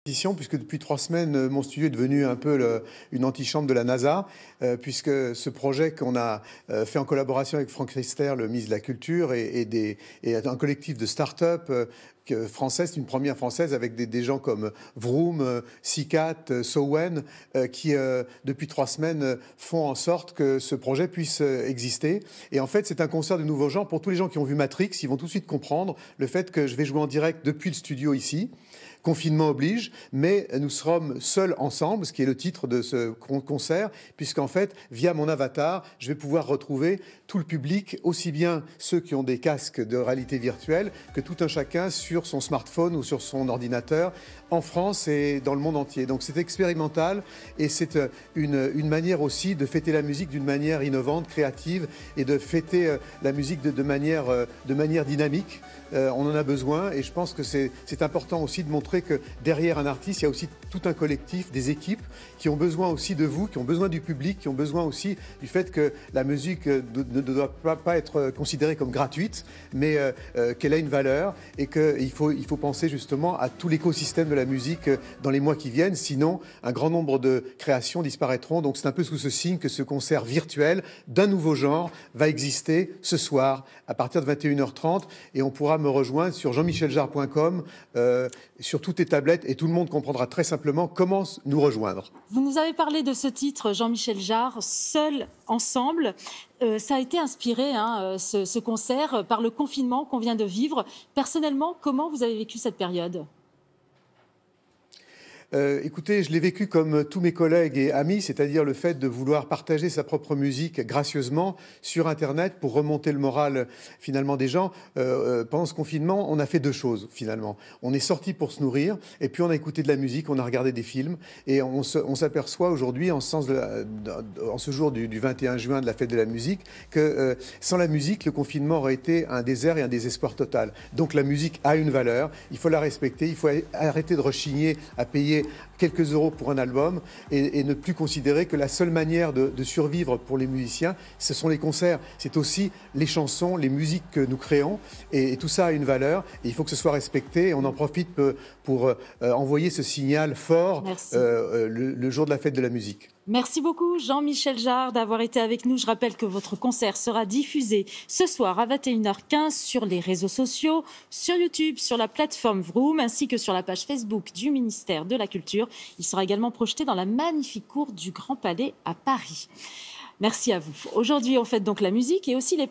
Puisque depuis 3 semaines, mon studio est devenu un peu une antichambre de la NASA, puisque ce projet qu'on a fait en collaboration avec Franck Riester, le ministre de la Culture, et un collectif de start-up françaises, une première française avec des gens comme Vroom, Sicat, Sowen, qui depuis 3 semaines font en sorte que ce projet puisse exister. Et en fait, c'est un concert de nouveau genre. Pour tous les gens qui ont vu Matrix, ils vont tout de suite comprendre le fait que je vais jouer en direct depuis le studio ici. Confinement oblige, mais nous serons seuls ensemble, ce qui est le titre de ce concert, puisqu'en fait, via mon avatar, je vais pouvoir retrouver tout le public, aussi bien ceux qui ont des casques de réalité virtuelle, que tout un chacun sur son smartphone ou sur son ordinateur, en France et dans le monde entier. Donc c'est expérimental et c'est une manière aussi de fêter la musique d'une manière innovante, créative, et de fêter la musique de manière dynamique. On en a besoin et je pense que c'est important aussi de montrer que derrière un artiste, il y a aussi tout un collectif, des équipes qui ont besoin aussi de vous, qui ont besoin du public, qui ont besoin aussi du fait que la musique ne doit pas être considérée comme gratuite, mais qu'elle a une valeur et qu'il faut penser justement à tout l'écosystème de la musique dans les mois qui viennent. Sinon, un grand nombre de créations disparaîtront. Donc c'est un peu sous ce signe que ce concert virtuel d'un nouveau genre va exister ce soir à partir de 21h30 et on pourra me rejoindre sur jeanmicheljarre.com, sur toutes les tablettes, et tout le monde comprendra très simplement comment nous rejoindre. Vous nous avez parlé de ce titre, Jean-Michel Jarre, Seul ensemble. Ça a été inspiré, ce concert, par le confinement qu'on vient de vivre. Personnellement, comment vous avez vécu cette période ? Écoutez, je l'ai vécu comme tous mes collègues et amis, c'est-à-dire le fait de vouloir partager sa propre musique gracieusement sur Internet pour remonter le moral finalement des gens. Pendant ce confinement, on a fait deux choses finalement. On est sorti pour se nourrir et puis on a écouté de la musique, on a regardé des films et on s'aperçoit aujourd'hui, en ce jour du 21 juin de la fête de la musique, que sans la musique, le confinement aurait été un désert et un désespoir total. Donc la musique a une valeur, il faut la respecter, il faut arrêter de rechigner à payer quelques euros pour un album et ne plus considérer que la seule manière de survivre pour les musiciens, ce sont les concerts. C'est aussi les chansons, les musiques que nous créons et tout ça a une valeur et il faut que ce soit respecté. Et on en profite pour envoyer ce signal fort le jour de la fête de la musique. Merci beaucoup Jean-Michel Jarre d'avoir été avec nous. Je rappelle que votre concert sera diffusé ce soir à 21h15 sur les réseaux sociaux, sur YouTube, sur la plateforme Vroom, ainsi que sur la page Facebook du ministère de la Culture. Il sera également projeté dans la magnifique cour du Grand Palais à Paris. Merci à vous. Aujourd'hui, on fête donc la musique et aussi les